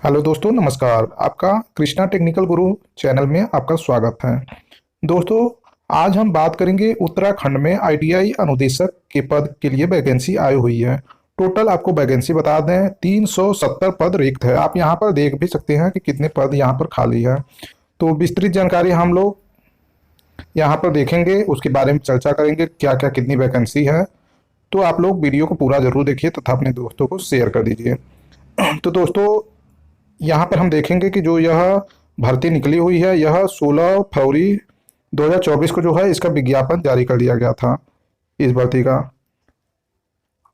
Hello दोस्तों, नमस्कार। आपका कृष्णा टेक्निकल गुरु चैनल में आपका स्वागत है। दोस्तों, आज हम बात करेंगे उत्तराखंड में आईटीआई अनुदेशक के पद के लिए वैकेंसी आई हुई है। टोटल आपको वैकेंसी बता दें, 370 पद रिक्त है। आप यहाँ पर देख भी सकते हैं कि कितने पद यहाँ पर खाली है। तो विस्तृत जानकारी हम लोग यहाँ पर देखेंगे, उसके बारे में चर्चा करेंगे, क्या क्या कितनी वैकेंसी है। तो आप लोग वीडियो को पूरा जरूर देखिए तथा अपने दोस्तों को शेयर कर दीजिए। तो दोस्तों, यहाँ पर हम देखेंगे कि जो यह भर्ती निकली हुई है, यह 16 फरवरी 2024 को जो है इसका विज्ञापन जारी कर दिया गया था इस भर्ती का।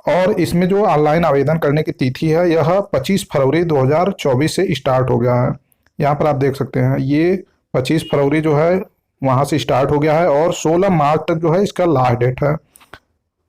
और इसमें जो ऑनलाइन आवेदन करने की तिथि है, यह 25 फरवरी 2024 से स्टार्ट हो गया है। यहाँ पर आप देख सकते हैं, ये 25 फरवरी जो है वहाँ से स्टार्ट हो गया है और 16 मार्च तक जो है इसका लास्ट डेट है।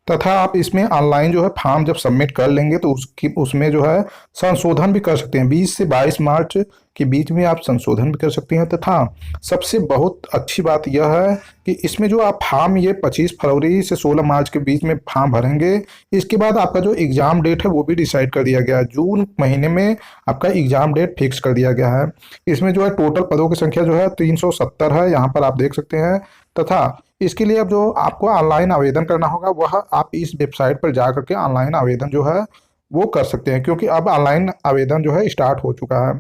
तथा आप इसमें ऑनलाइन जो है फॉर्म जब सबमिट कर लेंगे तो उसमें जो है संशोधन भी कर सकते हैं। 20 से 22 मार्च के बीच में आप संशोधन भी कर सकते हैं। तथा सबसे बहुत अच्छी बात यह है कि इसमें जो आप फॉर्म ये 25 फरवरी से 16 मार्च के बीच में फॉर्म भरेंगे, इसके बाद आपका जो एग्ज़ाम डेट है वो भी डिसाइड कर दिया गया है। जून महीने में आपका एग्ज़ाम डेट फिक्स कर दिया गया है। इसमें जो है टोटल पदों की संख्या जो है 370 है, यहाँ पर आप देख सकते हैं। तथा इसके लिए अब जो आपको ऑनलाइन आवेदन करना होगा वह आप इस वेबसाइट पर जा करके ऑनलाइन आवेदन जो है वो कर सकते हैं, क्योंकि अब ऑनलाइन आवेदन जो है स्टार्ट हो चुका है।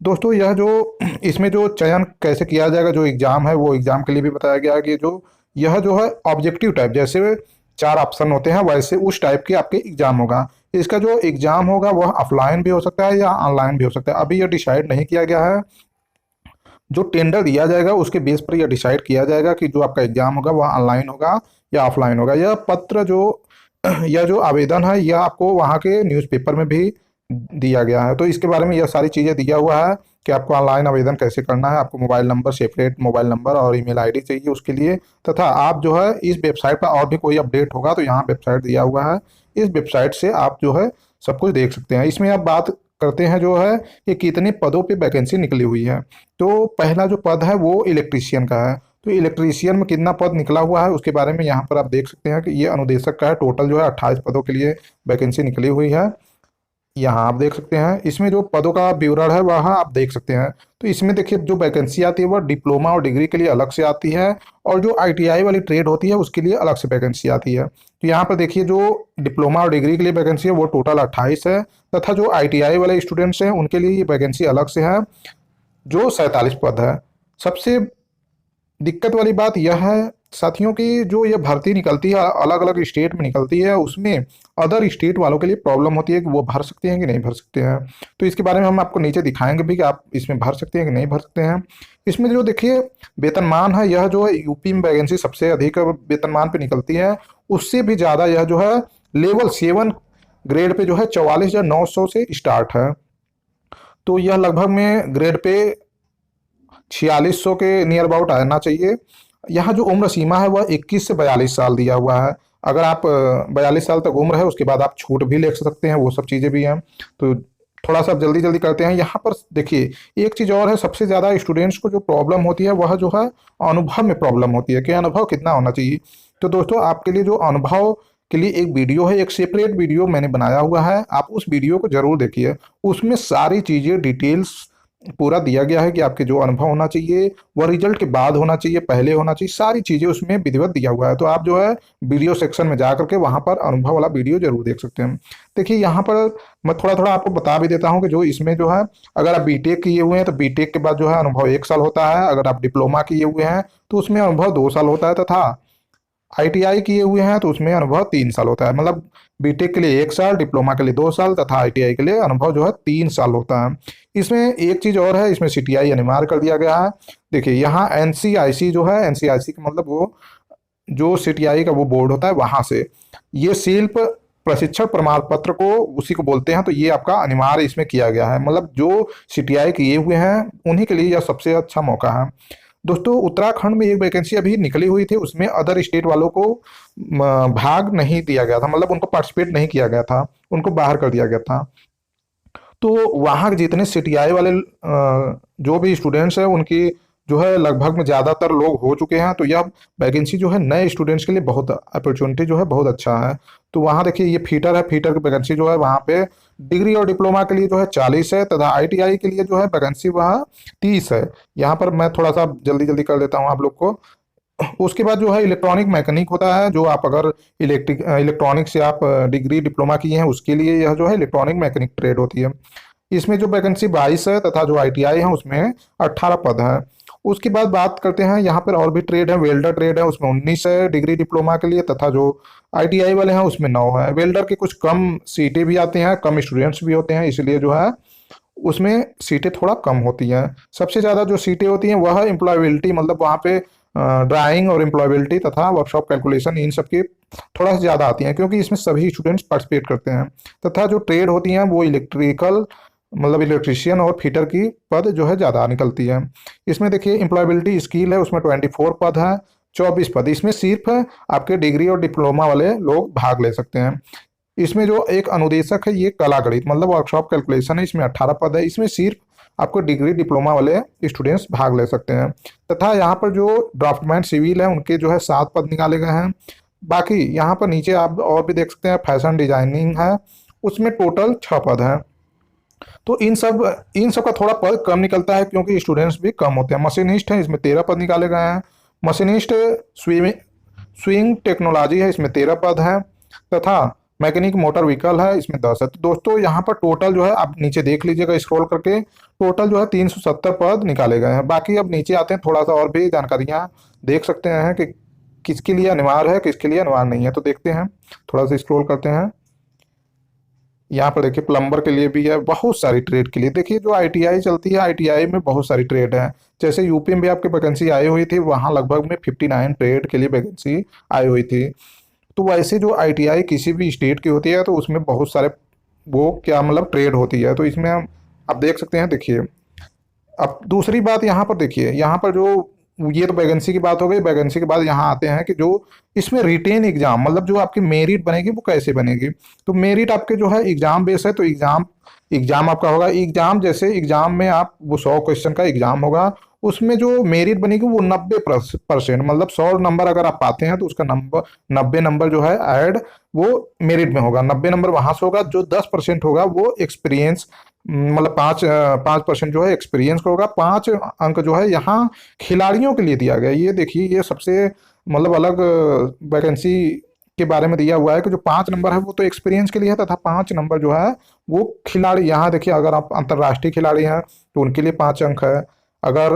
दोस्तों, यह जो इसमें जो चयन कैसे किया जाएगा, जो एग्ज़ाम है वो एग्ज़ाम के लिए भी बताया गया है कि जो यह जो है ऑब्जेक्टिव टाइप, जैसे 4 ऑप्शन होते हैं वैसे उस टाइप के आपके एग्ज़ाम होगा। इसका जो एग्ज़ाम होगा वह ऑफलाइन भी हो सकता है या ऑनलाइन भी हो सकता है। अभी यह डिसाइड नहीं किया गया है। जो टेंडर दिया जाएगा उसके बेस पर यह डिसाइड किया जाएगा कि जो आपका एग्जाम होगा वह ऑनलाइन होगा या ऑफलाइन होगा। यह पत्र जो यह जो आवेदन है यह आपको वहाँ के न्यूज़पेपर में भी दिया गया है। तो इसके बारे में यह सारी चीज़ें दिया हुआ है कि आपको ऑनलाइन आवेदन कैसे करना है। आपको mobile number, separate mobile number और ईमेल आईडी चाहिए उसके लिए। तथा आप जो है इस वेबसाइट पर और भी कोई अपडेट होगा तो यहाँ वेबसाइट दिया हुआ है, इस वेबसाइट से आप जो है सब कुछ देख सकते हैं। इसमें आप बात करते हैं जो है कि कितने पदों पे वैकेंसी निकली हुई है। तो पहला जो पद है वो इलेक्ट्रीशियन का है। तो इलेक्ट्रीशियन में कितना पद निकला हुआ है उसके बारे में यहाँ पर आप देख सकते हैं कि ये अनुदेशक का है। टोटल जो है 28 पदों के लिए वैकेंसी निकली हुई है। यहाँ आप देख सकते हैं, इसमें जो पदों का विवरण है वह आप देख सकते हैं। तो इसमें देखिए, जो वैकेंसी आती है वह डिप्लोमा और डिग्री के लिए अलग से आती है, और जो आईटीआई वाली ट्रेड होती है उसके लिए अलग से वैकेंसी आती है। तो यहाँ पर देखिए, जो डिप्लोमा और डिग्री के लिए वैकेंसी है वो टोटल 28 है। तथा जो आईटीआई वाले स्टूडेंट्स हैं उनके लिए ये वैकेंसी अलग से है, जो 47 पद है। सबसे दिक्कत वाली बात यह है साथियों की, जो ये भर्ती निकलती है अलग अलग स्टेट में निकलती है, उसमें अदर स्टेट वालों के लिए प्रॉब्लम होती है कि वो भर सकते हैं कि नहीं भर सकते हैं। तो इसके बारे में हम आपको नीचे दिखाएंगे भी कि आप इसमें भर सकते हैं कि नहीं भर सकते हैं। इसमें जो देखिए वेतनमान है, यह जो है यूपी में वैकेंसी सबसे अधिक वेतनमान पे निकलती है। उससे भी ज़्यादा यह जो है लेवल 7 ग्रेड पे जो है 44,900 से स्टार्ट है। तो यह लगभग में ग्रेड पे 4600 के नियर अबाउट आना चाहिए। यहाँ जो उम्र सीमा है वह 21 से 42 साल दिया हुआ है। अगर आप 42 साल तक उम्र है उसके बाद आप छूट भी ले सकते हैं, वो सब चीज़ें भी हैं। तो थोड़ा सा जल्दी जल्दी करते हैं। यहाँ पर देखिए, एक चीज़ और है, सबसे ज़्यादा स्टूडेंट्स को जो प्रॉब्लम होती है वह जो है अनुभव में प्रॉब्लम होती है कि अनुभव कितना होना चाहिए। तो दोस्तों, आपके लिए जो अनुभव के लिए एक वीडियो है, एक सेपरेट वीडियो मैंने बनाया हुआ है, आप उस वीडियो को जरूर देखिए। उसमें सारी चीज़ें डिटेल्स पूरा दिया गया है कि आपके जो अनुभव होना चाहिए वह रिजल्ट के बाद होना चाहिए, पहले होना चाहिए, सारी चीज़ें उसमें विधिवत दिया हुआ है। तो आप जो है वीडियो सेक्शन में जा करके वहाँ पर अनुभव वाला वीडियो जरूर देख सकते हैं। देखिए, यहाँ पर मैं थोड़ा थोड़ा आपको बता भी देता हूँ कि जो इसमें जो है, अगर आप बीटेक किए हुए हैं तो बीटेक के बाद जो है अनुभव 1 साल होता है। अगर आप डिप्लोमा किए हुए हैं तो उसमें अनुभव 2 साल होता है। तथा आईटीआई किए हुए हैं तो उसमें अनुभव 3 साल होता है। मतलब बीटेक के लिए 1 साल, डिप्लोमा के लिए 2 साल तथा आईटीआई के लिए अनुभव जो है 3 साल होता है। इसमें एक चीज़ और है, इसमें सीटीआई अनिवार्य कर दिया गया है। देखिए, यहाँ एनसीआईसी जो है, एनसीआईसी का मतलब वो जो सीटीआई का वो बोर्ड होता है वहाँ से ये शिल्प प्रशिक्षण प्रमाण पत्र को उसी को बोलते हैं। तो ये आपका अनिवार्य इसमें किया गया है। मतलब जो सीटीआई किए हुए हैं उन्हीं के लिए यह सबसे अच्छा मौका है। दोस्तों, उत्तराखंड में एक वैकेंसी अभी निकली हुई थी, उसमें अदर स्टेट वालों को भाग नहीं दिया गया था, मतलब उनको पार्टिसिपेट नहीं किया गया था, उनको बाहर कर दिया गया था। तो वहाँ के जितने सीटीआई वाले जो भी स्टूडेंट्स हैं उनकी जो है लगभग में ज़्यादातर लोग हो चुके हैं। तो यह वैकेंसी जो है नए स्टूडेंट्स के लिए बहुत अपॉर्चुनिटी जो है बहुत अच्छा है। तो वहाँ देखिए ये फीटर है, फीटर की वैकेंसी जो है वहाँ पे डिग्री और डिप्लोमा के लिए जो है 40 है, तथा आईटीआई के लिए जो है वैकेंसी वहाँ 30 है। यहाँ पर मैं थोड़ा सा जल्दी जल्दी कर देता हूँ आप लोग को। उसके बाद जो है इलेक्ट्रॉनिक मैकेनिक होता है, जो आप अगर इलेक्ट्रॉनिक से आप डिग्री डिप्लोमा किए हैं उसके लिए यह जो है इलेक्ट्रॉनिक मैकेनिक ट्रेड होती है। इसमें जो वैकेंसी 22 है, तथा जो आईटीआई है उसमें 18 पद है। उसके बाद बात करते हैं यहाँ पर और भी ट्रेड है, वेल्डर ट्रेड है, उसमें 19 है डिग्री डिप्लोमा के लिए, तथा जो आईटीआई वाले हैं उसमें 9 है। वेल्डर के कुछ कम सीटें भी आती हैं, कम स्टूडेंट्स भी होते हैं, इसलिए जो है उसमें सीटें थोड़ा कम होती हैं। सबसे ज़्यादा जो सीटें होती हैं वह है एम्प्लॉयबिलिटी, मतलब वहाँ पे ड्राइंग और एम्प्लॉयबिलिटी तथा वर्कशॉप कैलकुलेशन इन सब की थोड़ा सा ज़्यादा आती हैं, क्योंकि इसमें सभी स्टूडेंट्स पार्टिसिपेट करते हैं। तथा जो ट्रेड होती हैं वो इलेक्ट्रिकल, मतलब इलेक्ट्रीशियन और फिटर की पद जो है ज़्यादा निकलती है। इसमें देखिए एम्प्लॉयबिलिटी स्किल है, उसमें 24 पद है, 24 पद। इसमें सिर्फ आपके डिग्री और डिप्लोमा वाले लोग भाग ले सकते हैं। इसमें जो एक अनुदेशक है ये कला गणित, मतलब वर्कशॉप कैलकुलेशन है, इसमें 18 पद है। इसमें सिर्फ आपको डिग्री डिप्लोमा वाले स्टूडेंट्स भाग ले सकते हैं। तथा यहाँ पर जो ड्राफ्टमैन सिविल है उनके जो है 7 पद निकाले गए हैं। बाकी यहाँ पर नीचे आप और भी देख सकते हैं, फैशन डिजाइनिंग है, उसमें टोटल 6 पद हैं। तो इन सब का थोड़ा पद कम निकलता है क्योंकि स्टूडेंट्स भी कम होते हैं। मशीनिस्ट है, इसमें 13 पद निकाले गए हैं। मशीनिस्ट स्विमिंग स्विंग टेक्नोलॉजी है, इसमें 13 पद हैं। तथा मैकेनिक मोटर व्हीकल है, इसमें 10 है। तो दोस्तों यहाँ पर टोटल जो है आप नीचे देख लीजिएगा स्क्रॉल करके, टोटल जो है 370 पद निकाले गए हैं। बाकी अब नीचे आते हैं, थोड़ा सा और भी जानकारियाँ देख सकते हैं कि किसके लिए अनिवार्य है, किसके लिए अनिवार्य नहीं है। तो देखते हैं, थोड़ा सा स्क्रॉल करते हैं। यहाँ पर देखिए प्लम्बर के लिए भी है, बहुत सारी ट्रेड के लिए। देखिए जो आईटीआई चलती है, आईटीआई में बहुत सारी ट्रेड है। जैसे यूपी में भी आपकी वैकेंसी आई हुई थी, वहाँ लगभग में 59 ट्रेड के लिए वैकेंसी आई हुई थी। तो वैसे जो आईटीआई किसी भी स्टेट की होती है तो उसमें बहुत सारे वो क्या मतलब ट्रेड होती है। तो इसमें हम आप देख सकते हैं। देखिए अब दूसरी बात यहाँ पर देखिए, यहाँ पर जो ये तो वैकेंसी की बात हो गई। वैकेंसी के बाद यहाँ आते हैं कि जो इसमें रिटेन एग्जाम, मतलब जो आपकी मेरिट बनेगी वो कैसे बनेगी। तो मेरिट आपके जो है एग्जाम बेस है। तो एग्जाम एग्जाम आपका होगा, एग्जाम जैसे एग्जाम में आप वो 100 क्वेश्चन का एग्जाम होगा, उसमें जो मेरिट बनेगी वो 90%, मतलब 100 नंबर अगर आप पाते हैं तो उसका नंबर 90 नंबर जो है ऐड वो मेरिट में होगा। 90 नंबर वहां से होगा। जो 10% होगा वो एक्सपीरियंस, मतलब 5% जो है एक्सपीरियंस का होगा। 5 अंक जो है यहाँ खिलाड़ियों के लिए दिया गया है। ये देखिए ये सबसे मतलब अलग वैकेंसी के बारे में दिया हुआ है कि जो 5 नंबर है वो तो एक्सपीरियंस के लिए है, तथा 5 नंबर जो है वो खिलाड़ी, यहाँ देखिए अगर आप अंतर्राष्ट्रीय खिलाड़ी हैं तो उनके लिए 5 अंक है। अगर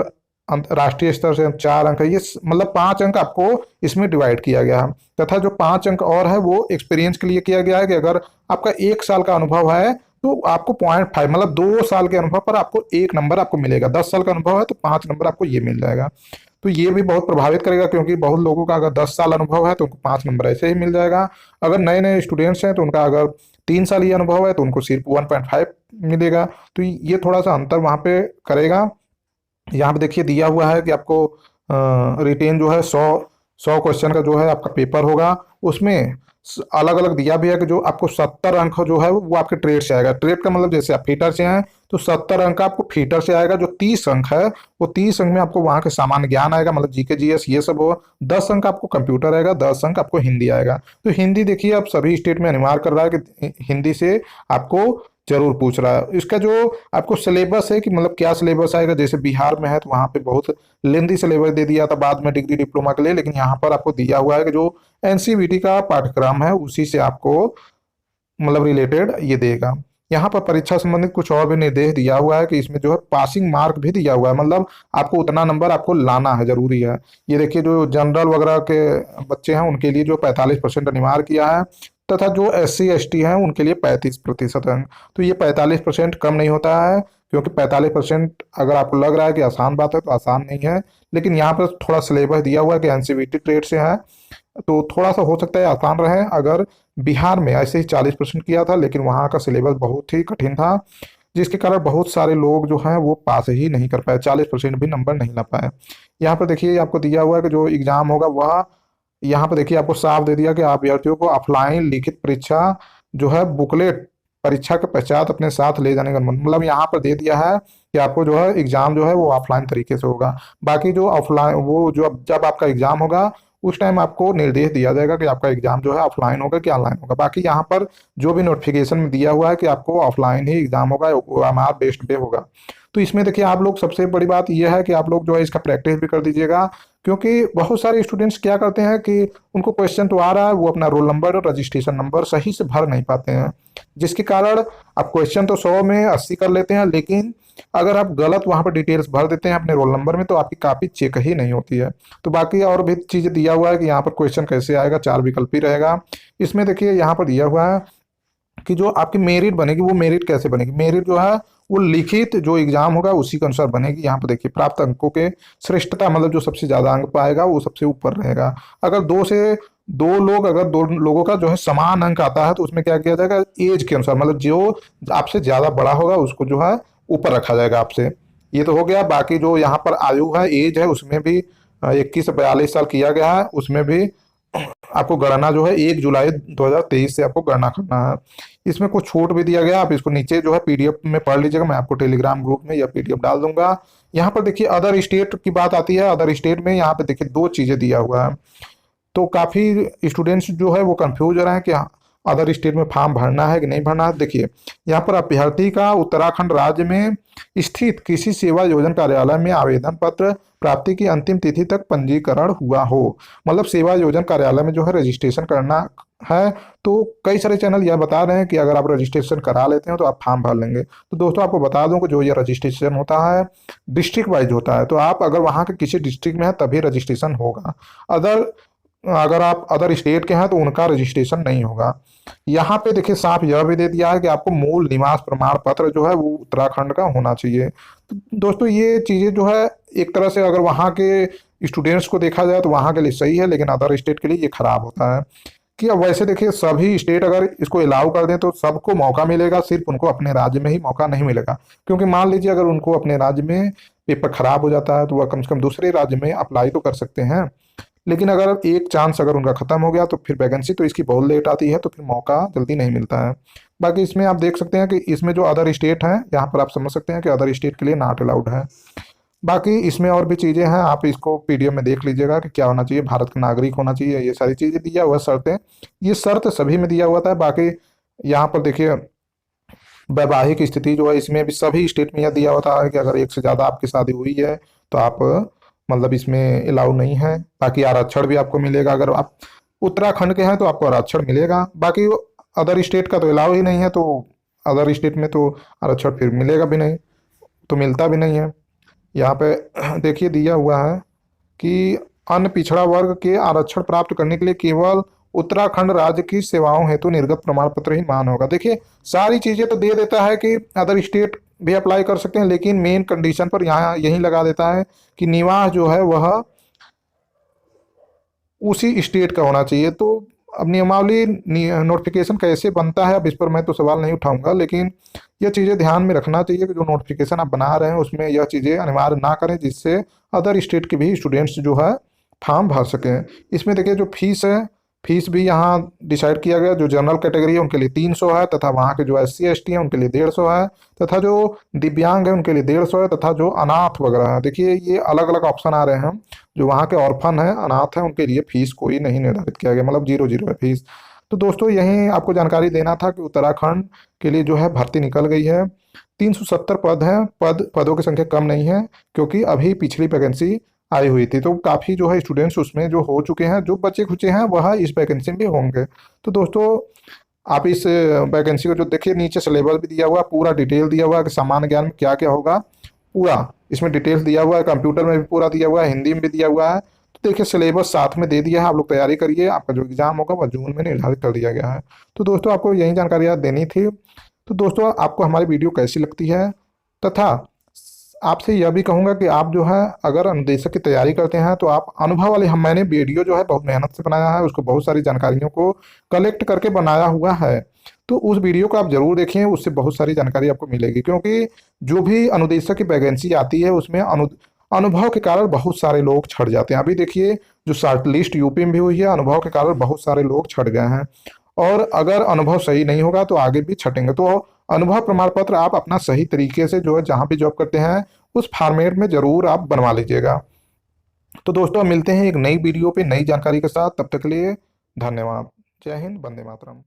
राष्ट्रीय स्तर से 4 अंक है। ये मतलब 5 अंक आपको इसमें डिवाइड किया गया है। तथा जो 5 अंक और है वो एक्सपीरियंस के लिए किया गया है कि अगर आपका 1 साल का अनुभव है तो आपको 0.5, मतलब 2 साल के अनुभव पर आपको 1 नंबर आपको मिलेगा। 10 साल का अनुभव है तो 5 नंबर आपको ये मिल जाएगा। तो ये भी बहुत प्रभावित करेगा, क्योंकि बहुत लोगों का अगर 10 साल अनुभव है तो उनको 5 नंबर ऐसे ही मिल जाएगा। अगर नए नए स्टूडेंट्स हैं तो उनका अगर 3 साल ये अनुभव है तो उनको सिर्फ 1.5 मिलेगा। तो ये थोड़ा सा अंतर वहाँ पे करेगा। यहाँ पे देखिए दिया हुआ है कि आपको रिटेन जो है 100 क्वेश्चन का जो है आपका पेपर होगा। उसमें अलग अलग दिया भी है कि जो आपको 70 अंक जो है वो आपके ट्रेड से आएगा। ट्रेड का मतलब जैसे आप फीटर से हैं तो 70 अंक आपको फीटर से आएगा। जो 30 अंक है वो 30 अंक में आपको वहाँ के सामान्य ज्ञान आएगा, मतलब जीके जीएस ये सब हो। 10 अंक आपको कंप्यूटर आएगा, 10 अंक आपको हिंदी आएगा। तो हिंदी देखिए अब सभी स्टेट में अनिवार्य कर रहा है कि हिंदी से आपको जरूर पूछ रहा है। इसका जो आपको सिलेबस है कि मतलब क्या सिलेबस आएगा, जैसे बिहार में है तो वहाँ पे बहुत लेंदी सिलेबस दे दिया था बाद में डिग्री डिप्लोमा के लिए, लेकिन यहाँ पर आपको दिया हुआ है कि जो एनसीवीटी का पाठ्यक्रम है उसी से आपको मतलब रिलेटेड ये देगा। यहाँ पर परीक्षा संबंधित कुछ और भी निर्देश दिया हुआ है कि इसमें जो है पासिंग मार्क भी दिया हुआ है, मतलब आपको उतना नंबर आपको लाना है, जरूरी है। ये देखिए जो जनरल वगैरह के बच्चे हैं उनके लिए जो 45% अनिवार्य किया है, तथा जो SC ST हैं उनके लिए 35% अंक। तो ये 45% कम नहीं होता है, क्योंकि 45% अगर आपको लग रहा है कि आसान बात है तो आसान नहीं है। लेकिन यहाँ पर थोड़ा सिलेबस दिया हुआ है कि एनसीवीटी ट्रेड से है तो थोड़ा सा हो सकता है आसान रहे। अगर बिहार में ऐसे ही 40% किया था, लेकिन वहाँ का सिलेबस बहुत ही कठिन था, जिसके कारण बहुत सारे लोग जो हैं वो पास ही नहीं कर पाए, 40% भी नंबर नहीं ला पाए। यहाँ पर देखिए आपको दिया हुआ है कि जो एग्जाम होगा वह यहाँ पर देखिए आपको साफ दे दिया कि अभ्यर्थियों को ऑफलाइन लिखित परीक्षा जो है बुकलेट परीक्षा के पश्चात अपने साथ ले जाने का मतलब यहाँ पर दे दिया है कि आपको जो है एग्जाम जो है वो ऑफलाइन तरीके से होगा। बाकी जो ऑफलाइन वो जो जब आपका एग्जाम होगा उस टाइम आपको निर्देश दिया जाएगा कि आपका एग्जाम जो है ऑफलाइन होगा कि ऑनलाइन होगा। बाकी यहाँ पर जो भी नोटिफिकेशन में दिया हुआ है कि आपको ऑफलाइन ही एग्जाम होगा, वो हमारा बेस्ट पे होगा। तो इसमें देखिए आप लोग, सबसे बड़ी बात यह है कि आप लोग जो है इसका प्रैक्टिस भी कर दीजिएगा, क्योंकि बहुत सारे स्टूडेंट्स क्या करते हैं कि उनको क्वेश्चन तो आ रहा है, वो अपना रोल नंबर और रजिस्ट्रेशन नंबर सही से भर नहीं पाते हैं, जिसके कारण आप क्वेश्चन तो 100 में 80 कर लेते हैं, लेकिन अगर आप गलत वहां पर डिटेल्स भर देते हैं अपने रोल नंबर में तो आपकी कापी चेक ही नहीं होती है। तो बाकी और भी चीजें दिया हुआ है कि यहाँ पर क्वेश्चन कैसे आएगा, 4 विकल्प ही रहेगा। इसमें देखिए यहाँ पर दिया हुआ है कि जो आपकी मेरिट बनेगी वो मेरिट कैसे बनेगी। मेरिट जो है वो लिखित जो एग्जाम होगा उसी के अनुसार बनेगी। यहाँ पर देखिए प्राप्त अंकों के श्रेष्ठता, मतलब जो सबसे ज्यादा अंक पाएगा वो सबसे ऊपर रहेगा। अगर दो लोगों का जो है समान अंक आता है तो उसमें क्या किया जाएगा, एज के अनुसार, मतलब जो आपसे ज्यादा बड़ा होगा उसको जो है ऊपर रखा जाएगा आपसे। ये तो हो गया। बाकी जो यहाँ पर आयु है, एज है, उसमें भी 21 से 42 साल किया गया है। उसमें भी आपको गणना जो है 1 जुलाई 2023 से आपको गणना करना है। इसमें कुछ छूट भी दिया गया, आप इसको नीचे जो है पीडीएफ में पढ़ लीजिएगा, मैं आपको टेलीग्राम ग्रुप में यह पीडीएफ डाल दूंगा। यहाँ पर देखिए अदर स्टेट की बात आती है। अदर स्टेट में यहाँ पे देखिए 2 चीजें दिया हुआ है, तो काफी स्टूडेंट्स जो है वो कंफ्यूज हो रहे हैं कि अदर स्टेट में फॉर्म भरना है कि नहीं भरना है। देखिए यहाँ पर अभ्यर्थी का उत्तराखंड राज्य में स्थित किसी सेवा योजना कार्यालय में आवेदन पत्र प्राप्ति की अंतिम तिथि तक पंजीकरण हुआ हो, मतलब सेवा योजना कार्यालय में जो है रजिस्ट्रेशन करना है। तो कई सारे चैनल यह बता रहे हैं कि अगर आप रजिस्ट्रेशन करा लेते हैं तो आप फॉर्म भर लेंगे। तो दोस्तों आपको बता दूं कि जो ये रजिस्ट्रेशन होता है डिस्ट्रिक्ट वाइज होता है, तो आप अगर वहाँ के किसी डिस्ट्रिक्ट में है तभी रजिस्ट्रेशन होगा। अदर अगर आप अदर स्टेट के हैं तो उनका रजिस्ट्रेशन नहीं होगा। यहाँ पे देखिए साफ यह भी दे दिया है कि आपको मूल निवास प्रमाण पत्र जो है वो उत्तराखंड का होना चाहिए। तो दोस्तों ये चीजें जो है एक तरह से अगर वहाँ के स्टूडेंट्स को देखा जाए तो वहाँ के लिए सही है, लेकिन अदर स्टेट के लिए ये खराब होता है। कि अब वैसे देखिए सभी स्टेट अगर इसको अलाउ कर दें तो सबको मौका मिलेगा, सिर्फ उनको अपने राज्य में ही मौका नहीं मिलेगा। क्योंकि मान लीजिए अगर उनको अपने राज्य में पेपर खराब हो जाता है तो वह कम से कम दूसरे राज्य में अप्लाई तो कर सकते हैं, लेकिन अगर एक चांस अगर उनका खत्म हो गया तो फिर वैकेंसी तो इसकी बहुत लेट आती है, तो फिर मौका जल्दी नहीं मिलता है। बाकी इसमें आप देख सकते हैं कि इसमें जो अदर स्टेट हैं यहाँ पर आप समझ सकते हैं कि अदर स्टेट के लिए नॉट अलाउड है। बाकी इसमें और भी चीज़ें हैं, आप इसको पीडीएफ में देख लीजिएगा कि क्या होना चाहिए, भारत का नागरिक होना चाहिए, ये सारी चीज़ें दिया हुआ शर्तें, ये शर्त सभी में दिया हुआ था। बाकी यहाँ पर देखिए वैवाहिक स्थिति जो है इसमें भी सभी स्टेट में यह दिया हुआ था कि अगर एक से ज़्यादा आपकी शादी हुई है तो आप मतलब इसमें अलाउ नहीं है। बाकी आरक्षण भी आपको मिलेगा, अगर आप उत्तराखंड के हैं तो आपको आरक्षण मिलेगा। बाकी अदर स्टेट का तो अलाउ ही नहीं है, तो अदर स्टेट में तो आरक्षण फिर मिलेगा भी नहीं, तो मिलता भी नहीं है। यहाँ पे देखिए दिया हुआ है कि अन्य पिछड़ा वर्ग के आरक्षण प्राप्त करने के लिए केवल उत्तराखंड राज्य की सेवाओं हेतु निर्गत प्रमाण पत्र ही मान होगा। देखिए सारी चीजें तो दे देता है कि अदर स्टेट भी अप्लाई कर सकते हैं, लेकिन मेन कंडीशन पर यहाँ यही लगा देता है कि निवास जो है वह उसी स्टेट का होना चाहिए। तो अब नियमावली नोटिफिकेशन कैसे बनता है अब इस पर मैं तो सवाल नहीं उठाऊंगा, लेकिन यह चीज़ें ध्यान में रखना चाहिए कि जो नोटिफिकेशन आप बना रहे हैं उसमें यह चीज़ें अनिवार्य ना करें, जिससे अदर स्टेट के भी स्टूडेंट्स जो है फॉर्म भर सकें। इसमें देखिए जो फीस है, फीस भी यहाँ डिसाइड किया गया। जो जनरल कैटेगरी है उनके लिए 300 है, तथा वहाँ के जो SC ST हैं उनके लिए 150 है, तथा जो दिव्यांग है उनके लिए 150 है, तथा जो अनाथ वगैरह है, देखिए ये अलग अलग ऑप्शन आ रहे हैं। जो वहाँ के ऑर्फन है, अनाथ है, उनके लिए फीस कोई नहीं निर्धारित किया गया, मतलब 0 है फीस। तो दोस्तों यही आपको जानकारी देना था कि उत्तराखंड के लिए जो है भर्ती निकल गई है। 370 पद हैं, पदों की संख्या कम नहीं है, क्योंकि अभी पिछली वैकेंसी आई हुई थी, तो काफ़ी जो है स्टूडेंट्स उसमें जो हो चुके हैं, जो बचे खुचे हैं वह इस वैकेंसी में होंगे। तो दोस्तों आप इस वैकेंसी को जो देखिए नीचे सिलेबस भी दिया हुआ है, पूरा डिटेल दिया हुआ है कि सामान्य ज्ञान में क्या क्या होगा, पूरा इसमें डिटेल्स दिया हुआ है। कंप्यूटर में भी पूरा दिया हुआ है, हिंदी में भी दिया हुआ है। तो देखिए सिलेबस साथ में दे दिया है, आप लोग तैयारी करिए। आपका जो एग्जाम होगा वह जून में निर्धारित कर दिया गया है। तो दोस्तों आपको यही जानकारियाँ देनी थी। तो दोस्तों आपको हमारी वीडियो कैसी लगती है, तथा आपसे यह भी कहूँगा कि आप जो है अगर अनुदेशक की तैयारी करते हैं तो आप अनुभव वाले, हम मैंने वीडियो जो है बहुत मेहनत से बनाया है, उसको बहुत सारी जानकारियों को कलेक्ट करके बनाया हुआ है। तो उस वीडियो को आप जरूर देखें, उससे बहुत सारी जानकारी आपको मिलेगी। क्योंकि जो भी अनुदेशक की वैकेंसी आती है उसमें अनुभव के कारण बहुत सारे लोग छट जाते हैं। अभी देखिए जो शॉर्ट लिस्ट यूपी में भी हुई है, अनुभव के कारण बहुत सारे लोग छट गए हैं। और अगर अनुभव सही नहीं होगा तो आगे भी छटेंगे। तो अनुभव प्रमाण पत्र आप अपना सही तरीके से जो है जहाँ भी जॉब करते हैं उस फॉर्मेट में जरूर आप बनवा लीजिएगा। तो दोस्तों मिलते हैं एक नई वीडियो पे नई जानकारी के साथ, तब तक के लिए धन्यवाद। जय हिंद, वंदे मातरम।